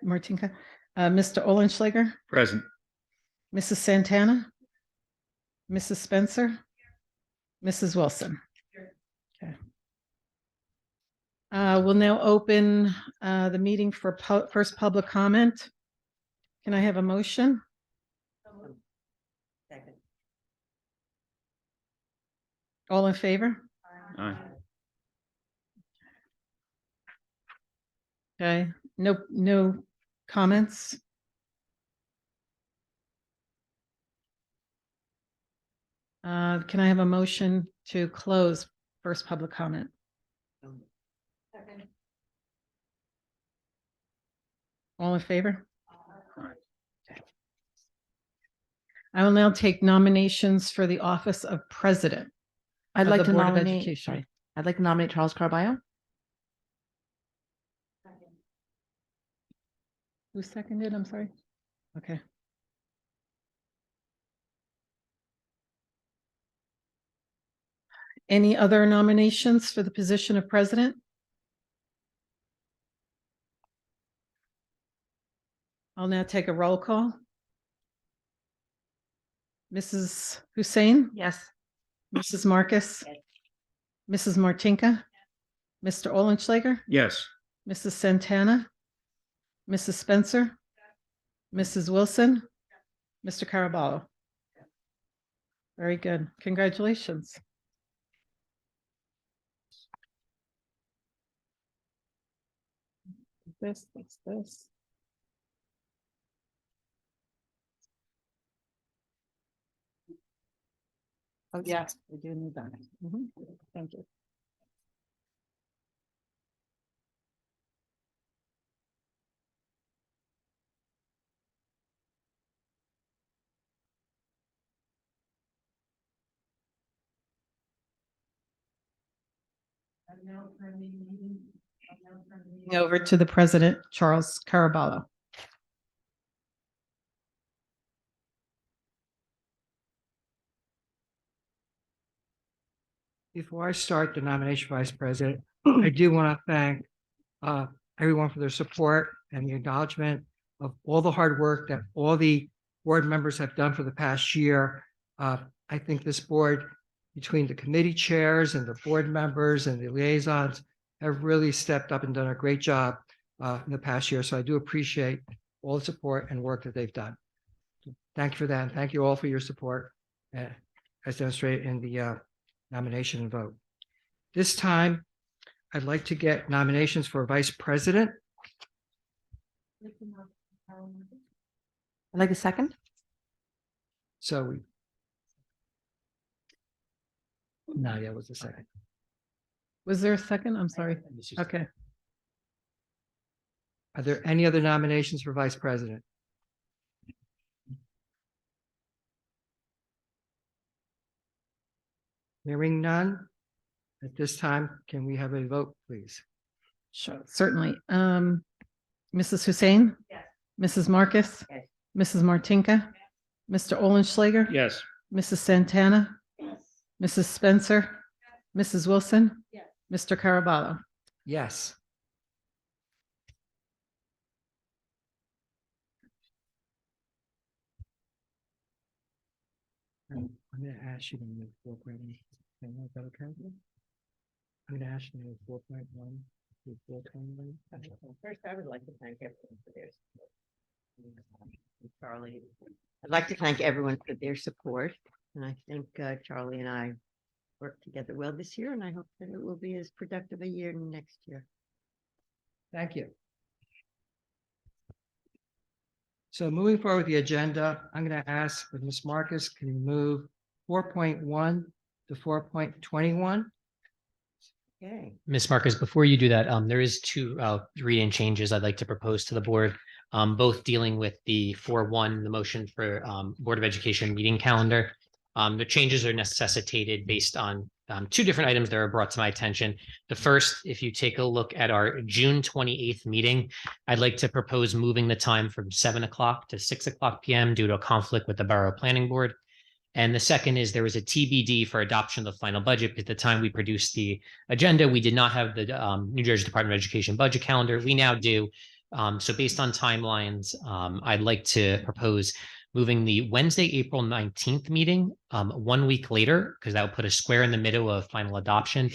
Martinka. Mr. Olenschlager, Present. Mrs. Santana, Mrs. Spencer, Mrs. Wilson. Okay. We'll now open the meeting for first public comment. Can I have a motion? Second. All in favor? Aye. Okay, no comments. Can I have a motion to close first public comment? Second. All in favor? I will now take nominations for the office of president. I'd of like the to Board of nominate. Education. Sorry. I'd like to nominate Charles Carballo. Who seconded? I'm sorry. Okay. Any other nominations for the position of president? I'll now take a roll call. Mrs. Hussein, Yes. Mrs. Marcus, Yes. Mrs. Martinka, Mr. Olenschlager, Yes. Mrs. Santana, Mrs. Spencer, Mrs. Wilson, Mr. Caraballo. Very good. Congratulations. This. Oh, yes, we do need that. Thank you. Over to the president, Charles Caraballo. Before I start the nomination for vice president, I do want to thank everyone for their support and the acknowledgement of all the hard work that all the board members have done for the past year. I think this board, between the committee chairs and the board members and the liaisons, have really stepped up and done a great job in the past year. So I do appreciate all the support and work that they've done. Thank you for that. And thank you all for your support as demonstrated in the nomination and vote. This time, I'd like to get nominations for vice president. I'd like a second. So Nadia was the second. Was there a second? I'm sorry. Okay. Are there any other nominations for vice president? Hearing none. At this time, can we have a vote, please? Sure, certainly. Mrs. Hussein? Yes. Mrs. Marcus? Yes. Mrs. Martinka? Mr. Olenschlager? Yes. Mrs. Santana? Yes. Mrs. Spencer? Mrs. Wilson? Yes. Mr. Caraballo? Yes. I'm going to ask you to move 4.1. Is that okay? I'm going to ask you to move 4.1 to 4.1. First, I would like to thank everyone for their support. Charlie, I'd like to thank everyone for their support. And I think Charlie and I worked together well this year, and I hope that it will be as productive a year next year. Thank you. So moving forward with the agenda, I'm going to ask with Ms. Marcus, can you move 4.1 to 4.21? Okay. Ms. Marcus, before you do that, there is two reading changes I'd like to propose to the board, both dealing with the 4.1, the motion for Board of Education meeting calendar. The changes are necessitated based on two different items that are brought to my attention. The first, if you take a look at our June 28th meeting, I'd like to propose moving the time from 7 o'clock to 6 o'clock p.m. due to a conflict with the Borough Planning Board. And the second is there was a TBD for adoption of the final budget. At the time we produced the agenda, we did not have the New Jersey Department of Education budget calendar. We now do. So based on timelines, I'd like to propose moving the Wednesday, April 19th meeting 1 week later, because that would put a square in the middle of final adoption.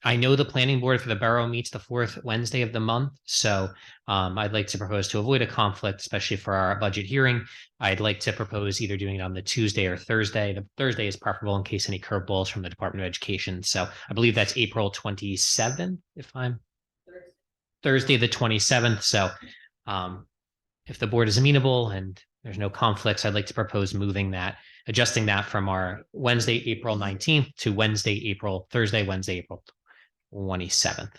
I know the planning board for the borough meets the fourth Wednesday of the month, so I'd like to propose to avoid a conflict, especially for our budget hearing. I'd like to propose either doing it on the Tuesday or Thursday. The Thursday is preferable in case any curveballs from the Department of Education. So I believe that's April 27th, if I'm Thursday, the 27th. So if the board is amenable and there's no conflicts, I'd like to propose moving that, adjusting that from our Wednesday, April 19th to Thursday, Wednesday, April 27th.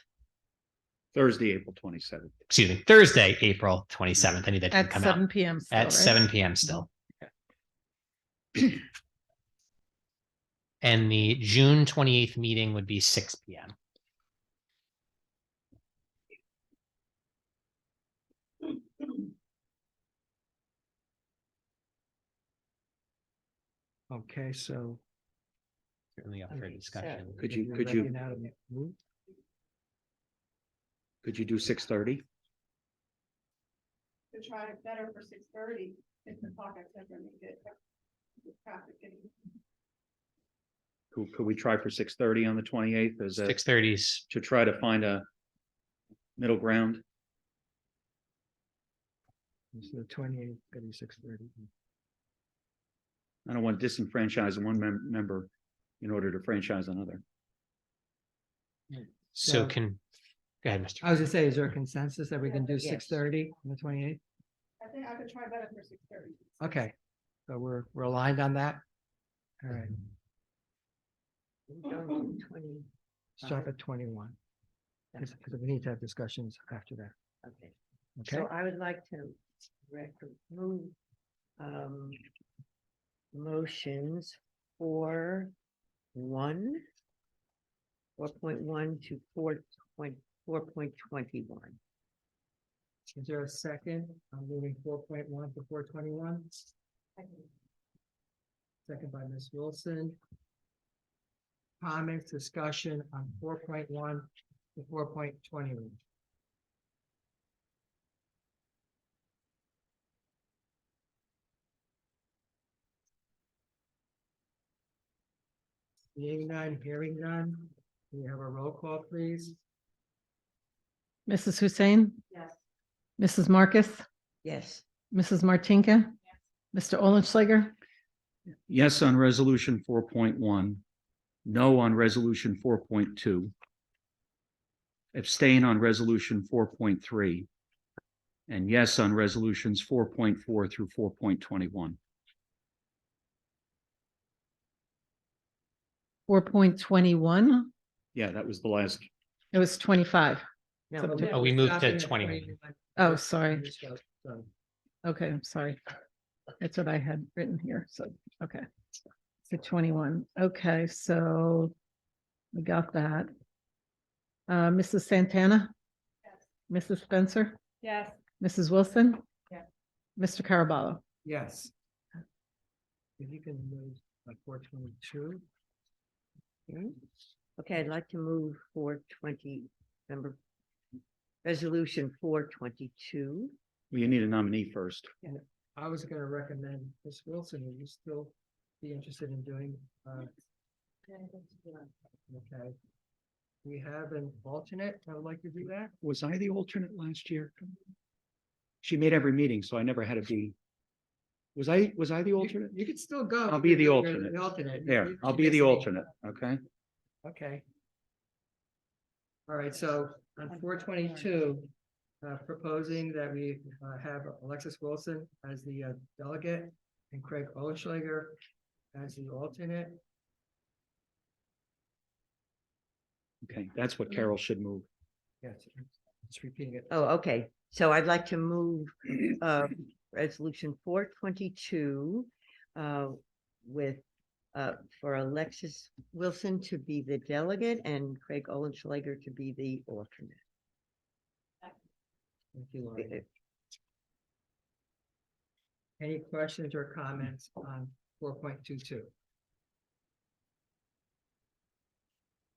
Thursday, April 27th. Excuse me, Thursday, April 27th. I need that to At come 7 out PM. still, at right? 7 PM still. And the June 28th meeting would be 6 PM. Okay, so. Certainly up for Okay, discussion. Could if you, you're could ready you, now to move, could you do 6:30? To try it better for 6:30, if the pockets ever need it. With traffic getting- Could we try for 6:30 on the 28th as a, 6:30's. to try to find a middle ground? So the 28th, 6:30. I don't want to disenfranchise one member in order to franchise another. So So- can, go ahead, Mr. I was gonna say, is there a consensus that we can do Yes. 6:30 on the 28th? I think I could try better for 6:30. Okay, so we're aligned on that. All right, We're going to 20. stop at 21. Because we need to have discussions after that. Okay, Okay, so I would like to move motions for 4.1 to 4.21. is there a second? I'm moving 4.1 to 421. Second by Ms. Wilson. Comments, discussion on 4.1 to 4.21. Seeing none, hearing none. Can we have a roll call, please? Mrs. Hussein, Yes. Mrs. Marcus, Yes, Mrs. Martinka, Mr. Olenschlager, Yes on resolution 4.1, no on resolution 4.2, abstain on resolution 4.3, and yes on resolutions 4.4 through 4.21. 4.21. Yeah, that was the last. It was 25. no, Oh, we moved to Stopping at 20. Oh, sorry. So, Okay, I'm sorry. That's what I had written here. So, okay. So 21. Okay, so we got that. Mrs. Santana, Mrs. Spencer, Yes. Mrs. Wilson. Yes. Mr. Caraballo. yes. If you can move like 422. okay, I'd like to move 420, number, resolution 422. Well, you need a nominee first. I was gonna recommend Ms. Wilson, would you still be interested in doing, okay. We have an alternate, I would like to do that. Was I the alternate last year? She made every meeting, so I never had to be. Was I the alternate? You could still go. I'll be the You're alternate. alternate. There, You- I'll you be the just- alternate, okay? Okay. All right, so on 422, proposing that we have Alexis Wilson as the delegate and Craig Olenschlager as the alternate. Okay, that's what Carol should move. Yes, just repeating it. Oh, okay, so I'd like to move resolution 422 with for Alexis Wilson to be the delegate and Craig Olenschlager to be the alternate. Thank you, Laurie. Any questions or comments on 4.22?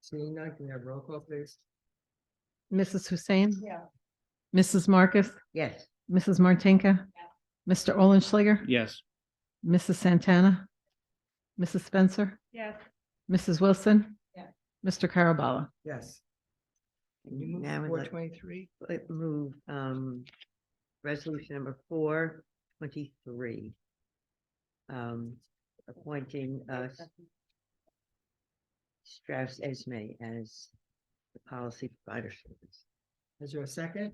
Seeing none, can we have roll call, please? Mrs. Hussein, Yeah. Mrs. Marcus, Yes. Mrs. Martinka, Mr. Olenschlager, Yes. Mrs. Santana, Mrs. Spencer, Yes. Mrs. Wilson. Yes. Mr. Caraballa. Yes. Can you move Now we'd four like- twenty-three? Move, resolution number 423. Appointing, Strauss Esme as the policy provider service. Is there a second?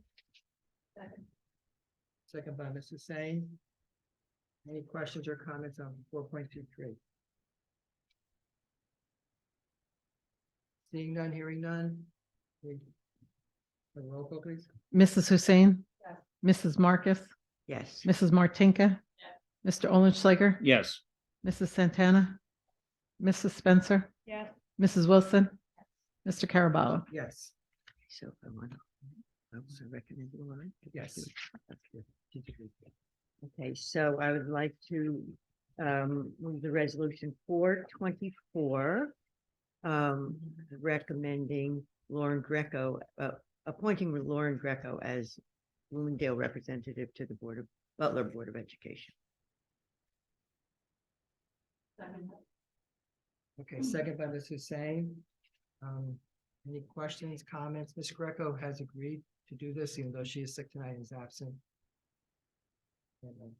Second. Second by Mrs. Sane. Any questions or comments on 4.23? Seeing none, hearing none. Roll call, please. Mrs. Hussein. Yes. Mrs. Marcus, Yes. Mrs. Martinka, Mr. Olenschlager, Yes. Mrs. Santana, Mrs. Spencer, Yes. Mrs. Wilson, Mr. Caraballa. Yes. So if I want, I was recommending one. Yes. Okay, so I would like to move the resolution 424. Recommending Lauren Greco, appointing Lauren Greco as Bloomingdale representative to the Butler Board of Education. Second. Okay, second by Ms. Hussein. Any questions, comments? Ms. Greco has agreed to do this, even though she is sick tonight and is absent. And, in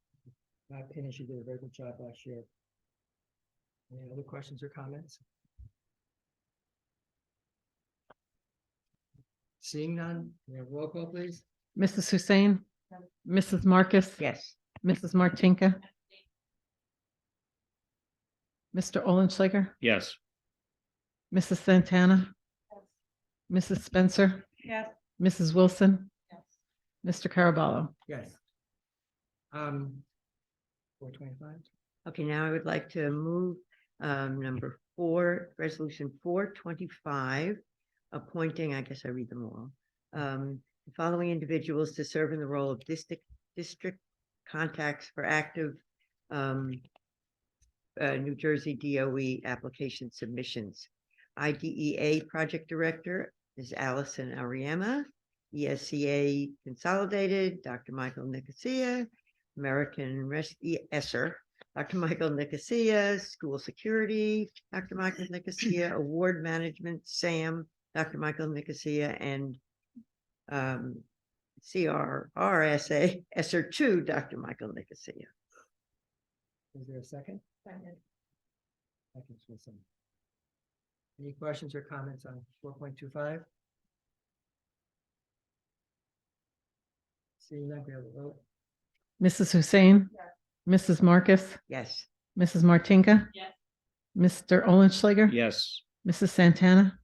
my opinion, she did a very good job last year. Any other questions or comments? Seeing none, can we have roll call, please? Mrs. Hussein, Mrs. Marcus. Yes. Mrs. Martinka. Mr. Olenschlager, Yes. Mrs. Santana, Mrs. Spencer, Yes. Mrs. Wilson, Yes. Mr. Caraballa. Yes. 425. Okay, now I would like to move number 4, resolution 425, appointing, I guess I read them all. The following individuals to serve in the role of district contacts for active New Jersey DOE application submissions. IDEA Project Director is Allison Ariema. ESCA Consolidated, Dr. Michael Nicosia. American Esser, Dr. Michael Nicosia. School Security, Dr. Michael Nicosia. Award Management, SAM, Dr. Michael Nicosia, and CRRSA, Esser 2, Dr. Michael Nicosia. Is there a second? Second. Second, Wilson. Any questions or comments on 4.25? Seeing none, we have a vote. Mrs. Hussein, Mrs. Marcus, Yes. Mrs. Martinka. Yes. Mr. Olenschlager. Yes. Mrs. Santana,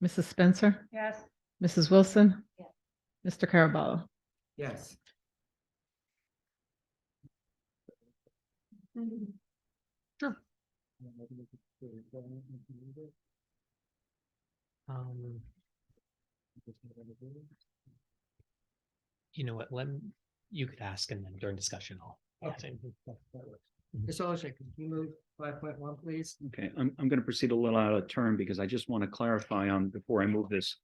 Mrs. Spencer, Yes. Mrs. Wilson. Yes. Mr. Caraballa. Yes. Sure. You know what, you could ask and then during discussion, I'll. Okay. Ms. Olszak, can you move 5.1, please? Okay, I'm going to proceed a little out of turn because I just want to clarify before I move this,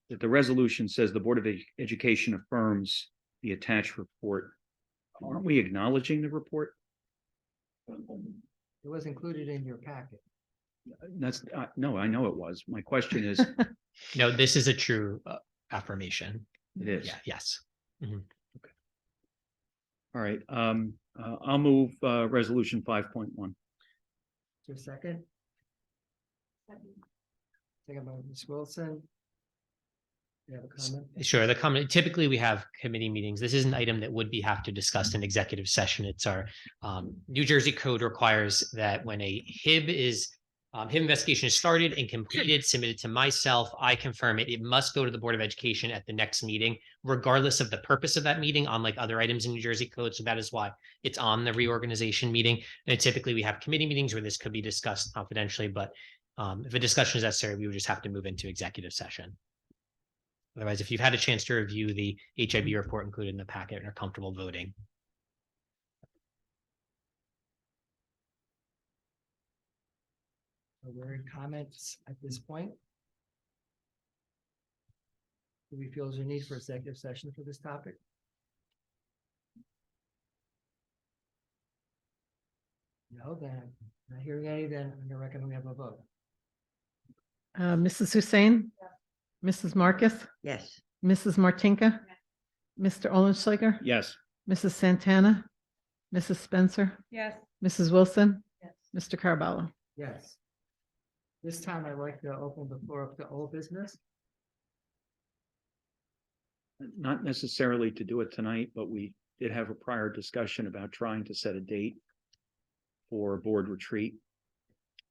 that the resolution says the Board of Education affirms the attached report. Aren't we acknowledging the report? It was included in your packet. That's, no, I know it was. My question is, No, this is a true affirmation. it is. Yeah, yes. All right, I'll move resolution 5.1. Is there a second? Second by Ms. Wilson. You have a comment? Sure, the comment, typically we have committee meetings. This is an item that would be have to discuss in executive session. It's our New Jersey code requires that when a HIB investigation is started and completed, submitted to myself, I confirm it. It must go to the Board of Education at the next meeting, regardless of the purpose of that meeting, unlike other items in New Jersey code. So that is why it's on the reorganization meeting. And typically we have committee meetings where this could be discussed confidentially, but if a discussion is necessary, we would just have to move into executive session. Otherwise, if you've had a chance to review the HIB report included in the packet and are comfortable voting. Are there any comments at this point? Do we feel there's a need for executive session for this topic? No, then, not hearing any, then I'm gonna recommend we have a vote. Mrs. Hussein? Mrs. Marcus? Yes. Mrs. Martinka? Mr. Olenschlager? Yes. Mrs. Santana? Mrs. Spencer? Yes. Mrs. Wilson? Yes. Mr. Carballo? Yes. This time I'd like to open the floor up to old business. Not necessarily to do it tonight, but we did have a prior discussion about trying to set a date for board retreat.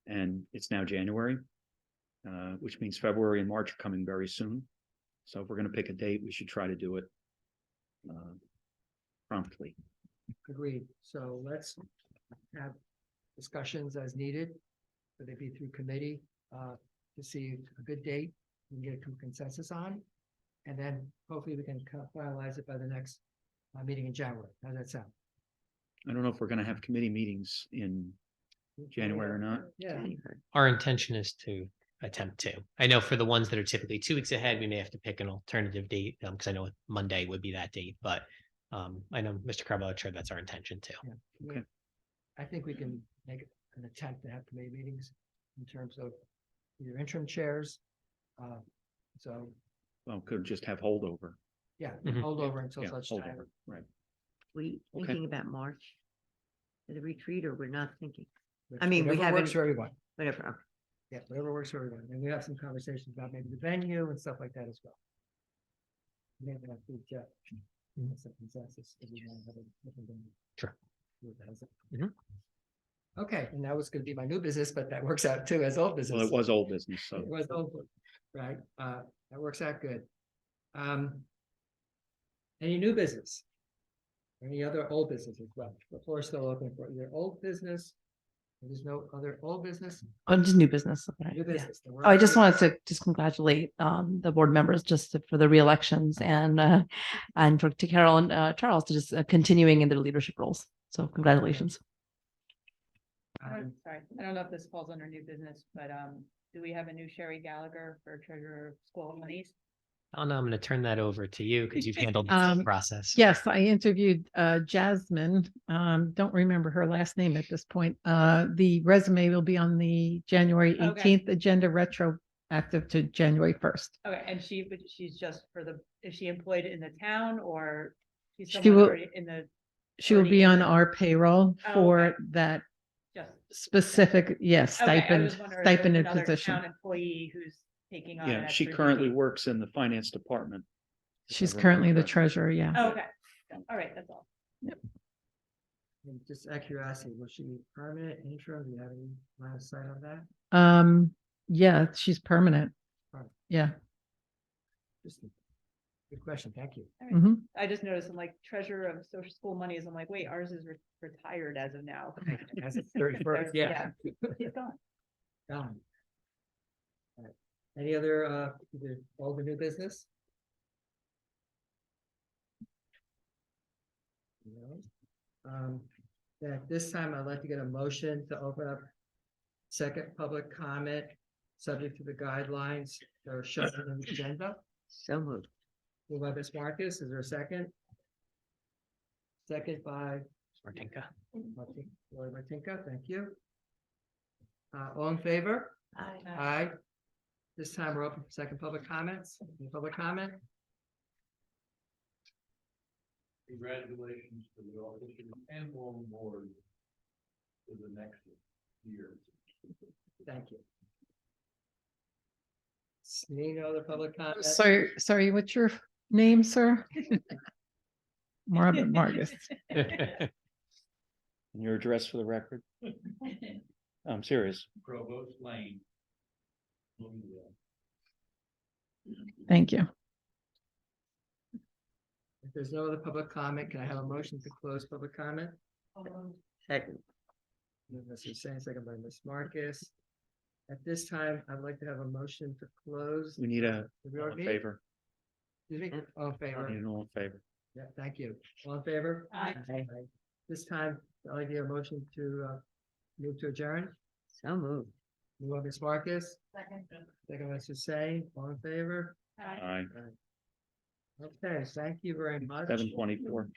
And it's now January, which means February and March are coming very soon. So if we're going to pick a date, we should try to do it promptly. Agreed. So let's have discussions as needed, whether it be through committee, to see a good date and get a consensus on. And then hopefully we can finalize it by the next meeting in January. How does that sound? I don't know if we're going to have committee meetings in January or not. Yeah. Our intention is to attempt to. I know for the ones that are typically 2 weeks ahead, we may have to pick an alternative date, because I know Monday would be that date, but I know Mr. Carvalho said that's our intention too. Yeah. Okay. I think we can make an attempt to have committee meetings in terms of either interim chairs. So, Well, could just have holdover. yeah, Mhm. hold over until Yeah, such time. holdover, right. We Okay. thinking about March? For the retreat, or we're not thinking? I mean, we Whatever haven't- works for everyone. Whatever. Yeah, whatever works for everyone. And we have some conversations about maybe the venue and stuff like that as well. Maybe that's the that's a consensus. If we wanna have a different venue. Sure. How's it? Mhm. Okay, and that was gonna be my new business, but that works out too as old business. Well, it was old business, so. It was old, right? That works out good. Any new business? Any other old business as well? The floor is still open for either old business. There's no other old business, Oh, just new business. Okay. new Yeah. business. then we're Oh, I just already- wanted to just congratulate the board members just for the reelections and to Carol and Charles to just continuing in their leadership roles. So congratulations. Sorry, I don't know if this falls under new business, but do we have a new Sherry Gallagher for treasurer of school monies? Oh, no, I'm going to turn that over to you because you've handled the Um, process. Yes, I interviewed Jasmine. Don't remember her last name at this point. The resume will be on the January Okay. 18th agenda, retroactive to January 1st. Okay, and she's just for is she employed in the town or she's She someone will- already in the, She will Already be in on the- our payroll Oh, for okay. that just? specific, yes, Okay, I stipend, was wondering if there's stipended another position. Town employee who's taking on. an Yeah, she extra currently duty. works in the finance department. if I She's remember currently the correctly. treasurer, yeah. Okay, all right, that's all. And just out of curiosity, was she permanent, interim? Do you have any line of sight on that? Yeah, she's permanent. Right. Yeah. Just a good question. Thank you. All right. Mhm. I just noticed I'm like treasurer of social school monies. I'm like, wait, ours is retired as of now. As of 31st, yeah. He's gone. Done. All right. Any other, either old or new business? No. At this time, I'd like to get a motion to open up second public comment, subject to the guidelines that are shown in the agenda. So moved. Moved by Ms. Marcus, is there a second? Second by Martinka. Lori Martinka, thank you. All in favor? Aye. This time we're open for second public comments. Any public comment? Congratulations to the officers and on board for the next year. Thank you. Seeing no other public comment? Sorry, what's your name, sir? Marcus. And your address for the record? I'm serious. Provost Lane. Bloomingdale. Thank you. If there's no other public comment, can I have a motion to close public comment? Second. Ms. Hussein, second by Ms. Marcus. At this time, I'd like to have a motion to close. We need a the all reorg in meeting. favor. Excuse me, all in We favor? need an all in favor. Yeah, thank you. All in favor? Aye. Aye. This time, I'd like to get a motion to move to adjourn. So moved. Move by Ms. Marcus, Second. second by Ms. Hussein, all in favor? Aye. Aye. Okay, thank you very much. 7:24.